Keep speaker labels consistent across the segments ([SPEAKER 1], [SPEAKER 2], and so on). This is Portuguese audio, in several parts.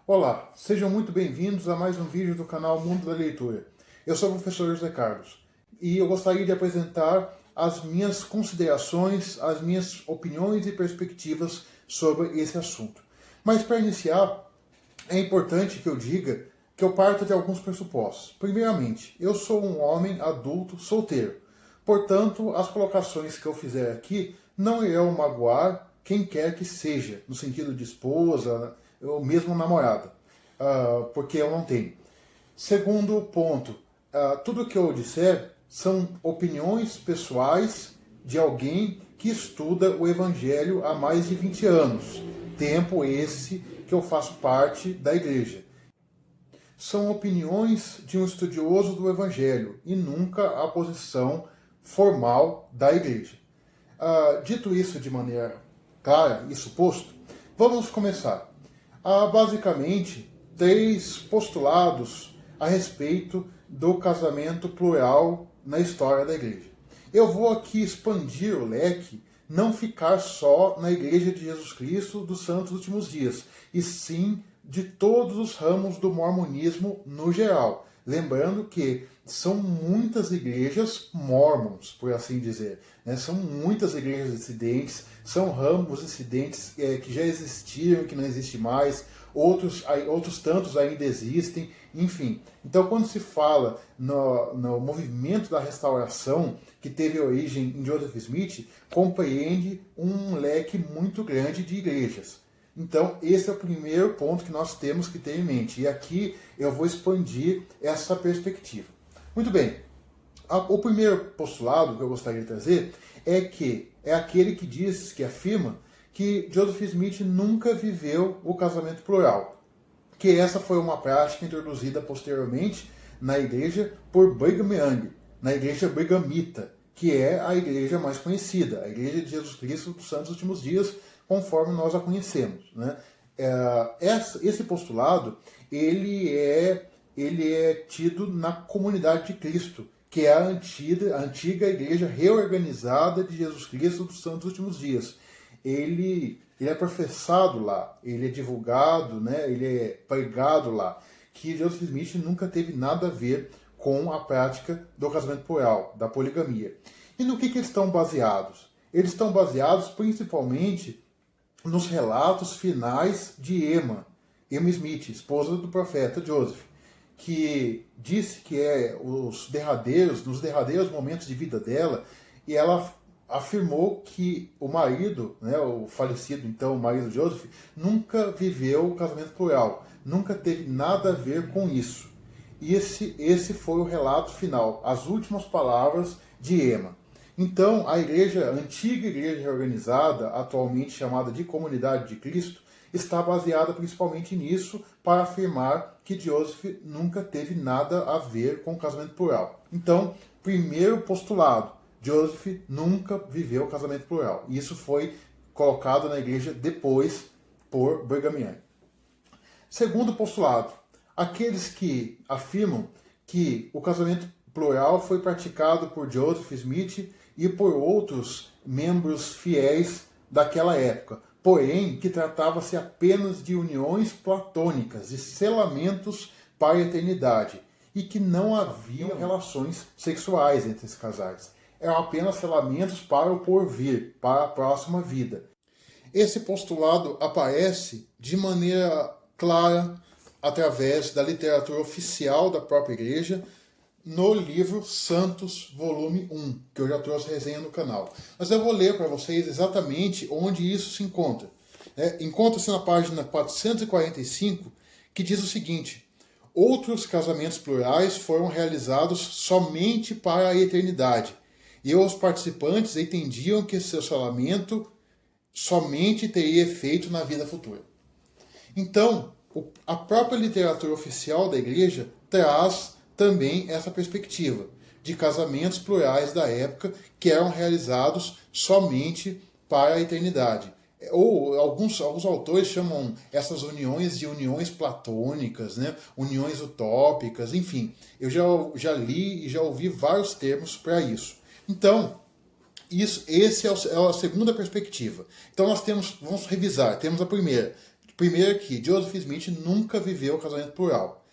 [SPEAKER 1] Olá, sejam muito bem-vindos a mais um vídeo do canal Mundo da Leitura. Eu sou o professor José Carlos e eu gostaria de apresentar as minhas considerações, as minhas opiniões e perspectivas sobre esse assunto. Mas para iniciar, é importante que eu diga que eu parto de alguns pressupostos. Primeiramente, eu sou um homem adulto solteiro. Portanto, as colocações que eu fizer aqui não irão magoar quem quer que seja, no sentido de esposa ou mesmo namorada, porque eu não tenho. Segundo ponto, tudo que eu disser são opiniões pessoais de alguém que estuda o Evangelho há mais de 20 anos, tempo esse que eu faço parte da igreja. São opiniões de um estudioso do Evangelho e nunca a posição formal da igreja. Dito isso de maneira clara e suposto, vamos começar. Há basicamente 3 postulados a respeito do casamento plural na história da igreja. Eu vou aqui expandir o leque, não ficar só na Igreja de Jesus Cristo dos Santos Últimos Dias, e sim de todos os ramos do mormonismo no geral. Lembrando que são muitas igrejas mormons, por assim dizer. Né? São muitas igrejas dissidentes, são ramos dissidentes que já existiram e que não existem mais, outros tantos ainda existem, enfim. Então, quando se fala no movimento da restauração, que teve origem em Joseph Smith, compreende um leque muito grande de igrejas. Então, esse é o primeiro ponto que nós temos que ter em mente. E aqui eu vou expandir essa perspectiva. Muito bem. O primeiro postulado que eu gostaria de trazer é aquele que diz, que afirma, que Joseph Smith nunca viveu o casamento plural. Que essa foi uma prática introduzida posteriormente na igreja por Brigham Young, na igreja brigamita, que é a igreja mais conhecida, a igreja de Jesus Cristo dos Santos Últimos Dias, conforme nós a conhecemos. Né? Esse postulado ele é tido na comunidade de Cristo, que é a antiga igreja reorganizada de Jesus Cristo dos Santos Últimos Dias. Ele é professado lá, ele é divulgado, né, ele é pregado lá, que Joseph Smith nunca teve nada a ver com a prática do casamento plural, da poligamia. E no que eles estão baseados? Eles estão baseados principalmente nos relatos finais de Emma Smith, esposa do profeta Joseph, que disse que nos derradeiros momentos de vida dela, e ela afirmou que o marido, né, o falecido então, o marido Joseph, nunca viveu o casamento plural, nunca teve nada a ver com isso. E esse foi o relato final, as últimas palavras de Emma. Então, a antiga igreja reorganizada, atualmente chamada de Comunidade de Cristo, está baseada principalmente nisso para afirmar que Joseph nunca teve nada a ver com o casamento plural. Então, primeiro postulado, Joseph nunca viveu o casamento plural. Isso foi colocado na igreja depois por Brigham Young. Segundo postulado, aqueles que afirmam que o casamento plural foi praticado por Joseph Smith e por outros membros fiéis daquela época, porém que tratava-se apenas de uniões platônicas, de selamentos para a eternidade, e que não haviam relações sexuais entre esses casais. Eram apenas selamentos para o porvir, para a próxima vida. Esse postulado aparece de maneira clara através da literatura oficial da própria igreja, no livro Santos, volume 1, que eu já trouxe resenha no canal. Mas eu vou ler para vocês exatamente onde isso se encontra. Encontra-se na página 445, que diz o seguinte: outros casamentos plurais foram realizados somente para a eternidade, e os participantes entendiam que seu selamento somente teria efeito na vida futura. Então, a própria literatura oficial da igreja traz também essa perspectiva de casamentos plurais da época que eram realizados somente para a eternidade. Ou alguns autores chamam essas uniões de uniões platônicas, né? Uniões utópicas, enfim. Eu já li e já ouvi vários termos para isso. Então, esse é a segunda perspectiva. Então nós vamos revisar. Temos a primeira, Primeiro é que Joseph Smith nunca viveu o casamento plural.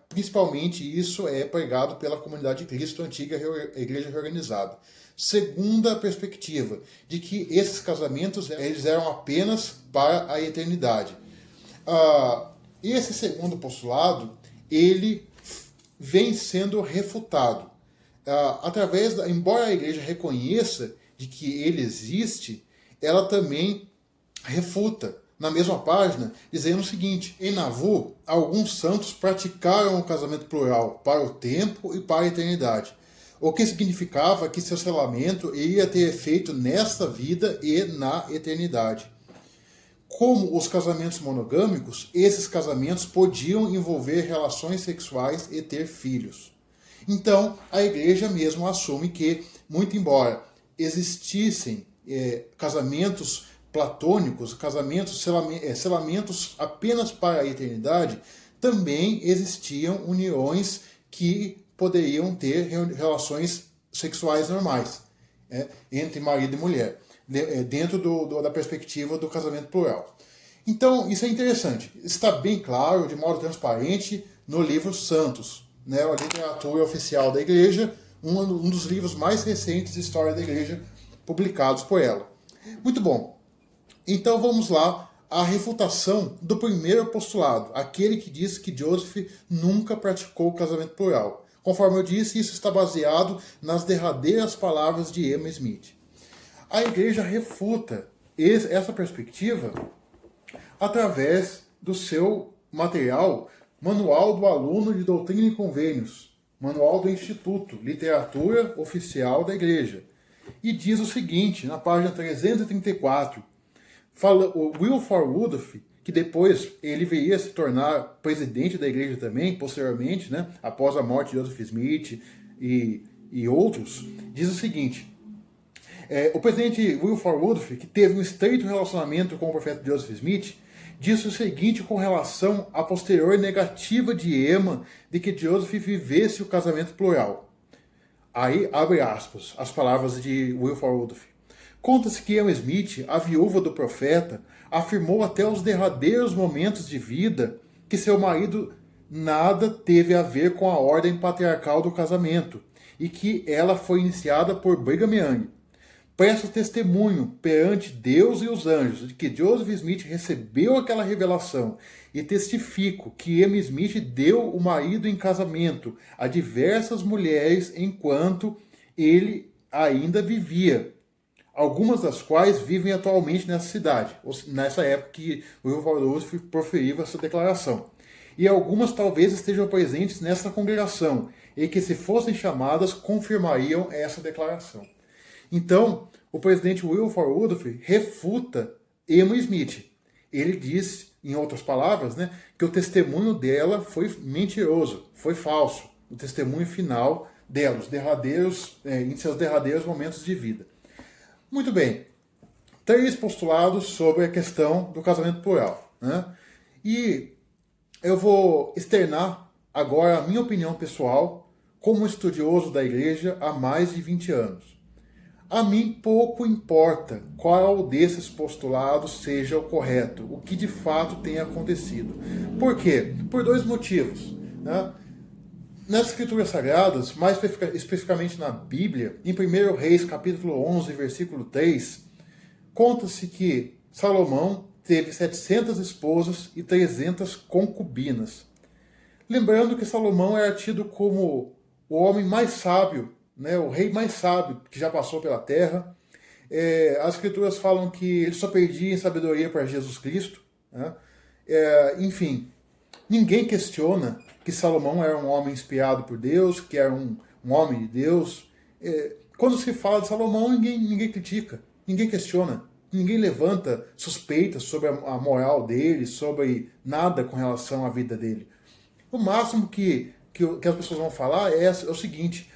[SPEAKER 1] Principalmente isso é pregado pela comunidade de Cristo antiga, igreja reorganizada. Segunda perspectiva, de que esses casamentos eles eram apenas para a eternidade. Esse segundo postulado, ele vem sendo refutado. Embora a igreja reconheça de que ele existe, ela também refuta na mesma página, dizendo o seguinte: em Nauvoo, alguns santos praticaram o casamento plural para o tempo e para a eternidade, o que significava que seu selamento iria ter efeito nesta vida e na eternidade. Como os casamentos monogâmicos, esses casamentos podiam envolver relações sexuais e ter filhos. Então, a igreja mesmo assume que, muito embora existissem casamentos platônicos, selamentos apenas para a eternidade, também existiam uniões que poderiam ter relações sexuais normais entre marido e mulher, dentro da perspectiva do casamento plural. Então, isso é interessante. Está bem claro, de modo transparente, no livro Santos, a literatura oficial da igreja, um dos livros mais recentes de história da igreja publicados por ela. Muito bom. Então vamos lá à refutação do primeiro postulado, aquele que diz que Joseph nunca praticou o casamento plural. Conforme eu disse, isso está baseado nas derradeiras palavras de Emma Smith. A igreja refuta essa perspectiva através do seu material Manual do Aluno de Doutrina e Convênios, Manual do Instituto, Literatura Oficial da Igreja. E diz o seguinte, na página 334, o Wilford Woodruff, que depois ele viria a se tornar presidente da igreja também, posteriormente, após a morte de Joseph Smith e outros, diz o seguinte: o presidente Wilford Woodruff, que teve um estreito relacionamento com o profeta Joseph Smith, disse o seguinte com relação à posterior negativa de Emma de que Joseph vivesse o casamento plural. Aí, abre aspas, as palavras de Wilford Woodruff. Conta-se que Emma Smith, a viúva do profeta, afirmou até os derradeiros momentos de vida que seu marido nada teve a ver com a ordem patriarcal do casamento e que ela foi iniciada por Brigham Young. Presto testemunho perante Deus e os anjos de que Joseph Smith recebeu aquela revelação e testifico que Emma Smith deu o marido em casamento a diversas mulheres enquanto ele ainda vivia, algumas das quais vivem atualmente nessa cidade, nessa época que Wilford Woodruff proferiu essa declaração. E algumas talvez estejam presentes nessa congregação, e que, se fossem chamadas, confirmariam essa declaração. Então, o presidente Wilford Woodruff refuta Emma Smith. Ele diz, em outras palavras, que o testemunho dela foi mentiroso, foi falso. O testemunho final dela, em seus derradeiros momentos de vida. Muito bem, 3 postulados sobre a questão do casamento plural. E eu vou externar agora a minha opinião pessoal como estudioso da igreja há mais de 20 anos. A mim pouco importa qual desses postulados seja o correto, o que de fato tenha acontecido. Por quê? Por 2 motivos. Nas Escrituras Sagradas, mais especificamente na Bíblia, em 1 Reis, capítulo 11, versículo 3, conta-se que Salomão teve 700 esposas e 300 concubinas. Lembrando que Salomão era tido como o homem mais sábio, o rei mais sábio que já passou pela terra. As Escrituras falam que ele só perdia em sabedoria para Jesus Cristo. Enfim, ninguém questiona que Salomão era um homem inspirado por Deus, que era um homem de Deus. Quando se fala de Salomão, ninguém critica, ninguém questiona, ninguém levanta suspeitas sobre a moral dele, sobre nada com relação à vida dele. O máximo que as pessoas vão falar é o seguinte: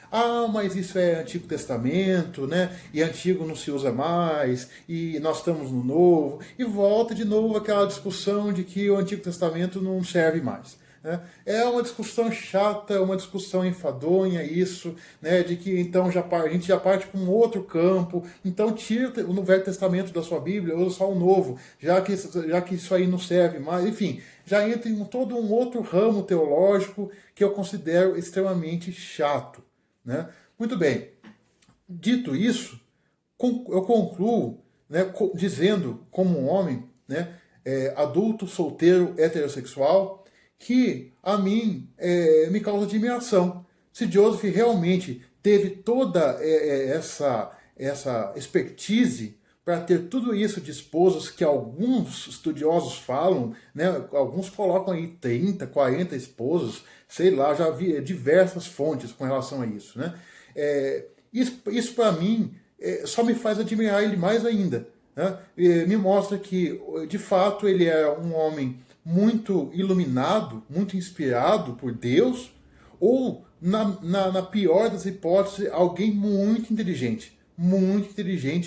[SPEAKER 1] mas isso é Antigo Testamento, e Antigo não se usa mais, e nós estamos no Novo, e volta de novo aquela discussão de que o Antigo Testamento não serve mais. né? É uma discussão chata, uma discussão enfadonha, isso, né? De que então a gente já parte para um outro campo, então tira o Velho Testamento da sua Bíblia, usa só o Novo, já que isso aí não serve mais, enfim, já entra em todo um outro ramo teológico que eu considero extremamente chato, né? Muito bem, dito isso, eu concluo, né, dizendo, como um homem, né, adulto, solteiro, heterossexual, que a mim me causa admiração. Se Joseph realmente teve toda essa expertise para ter tudo isso de esposas que alguns estudiosos falam, né, alguns colocam aí 30, 40 esposas, sei lá, já vi diversas fontes com relação a isso, né? Isso para mim só me faz admirar ele mais ainda, né? Me mostra que, de fato, ele é um homem muito iluminado, muito inspirado por Deus, ou, na pior das hipóteses, alguém muito inteligente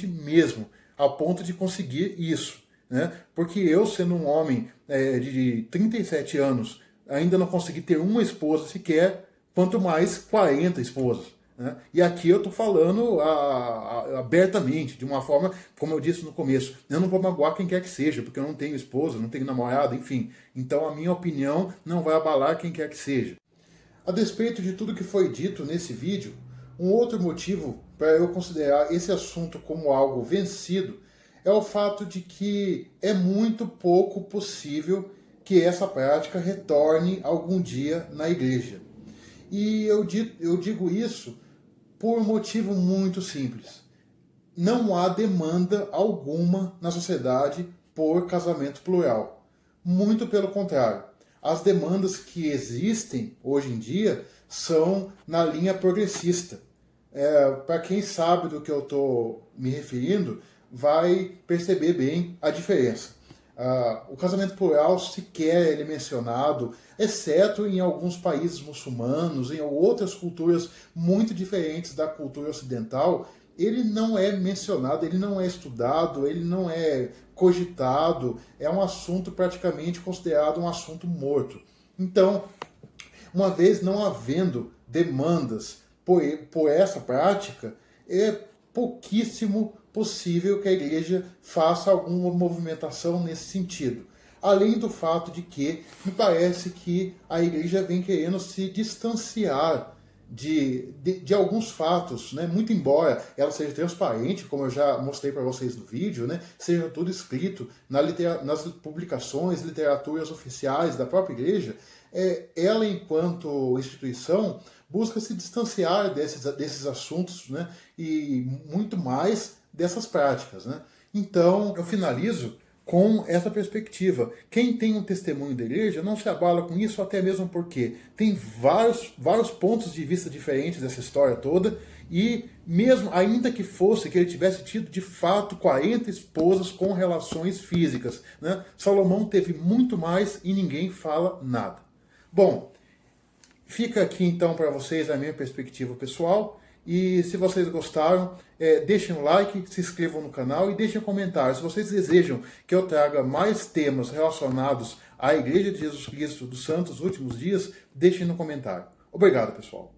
[SPEAKER 1] mesmo, ao ponto de conseguir isso, né? Porque eu, sendo um homem de 37 anos, ainda não consegui ter uma esposa sequer, quanto mais 40 esposas. Né? E aqui eu estou falando abertamente, de uma forma, como eu disse no começo, eu não vou magoar quem quer que seja, porque eu não tenho esposa, não tenho namorada, enfim. Então a minha opinião não vai abalar quem quer que seja. A despeito de tudo que foi dito nesse vídeo, um outro motivo para eu considerar esse assunto como algo vencido é o fato de que é muito pouco possível que essa prática retorne algum dia na igreja. E eu digo isso por um motivo muito simples. Não há demanda alguma na sociedade por casamento plural. Muito pelo contrário. As demandas que existem hoje em dia são na linha progressista. Para quem sabe do que eu estou me referindo, vai perceber bem a diferença. O casamento plural sequer ele é mencionado, exceto em alguns países muçulmanos, em outras culturas muito diferentes da cultura ocidental. Ele não é mencionado, ele não é estudado, ele não é cogitado, é um assunto praticamente considerado um assunto morto. Então, uma vez não havendo demandas por essa prática, é pouquíssimo possível que a igreja faça alguma movimentação nesse sentido. Além do fato de que me parece que a igreja vem querendo se distanciar de alguns fatos, né? Muito embora ela seja transparente, como eu já mostrei para vocês no vídeo, né? Seja tudo escrito nas publicações, literaturas oficiais da própria igreja, ela, enquanto instituição, busca se distanciar desses assuntos, né? E muito mais dessas práticas, né? Então, eu finalizo com essa perspectiva. Quem tem um testemunho da igreja não se abala com isso, até mesmo porque tem vários pontos de vista diferentes dessa história toda, e mesmo, ainda que fosse que ele tivesse tido de fato 40 esposas com relações físicas, né? Salomão teve muito mais e ninguém fala nada. Bom, fica aqui então para vocês a minha perspectiva pessoal. E se vocês gostaram, deixem um like, se inscrevam no canal e deixem um comentário. Se vocês desejam que eu traga mais temas relacionados à Igreja de Jesus Cristo dos Santos Últimos Dias, deixem no comentário. Obrigado, pessoal.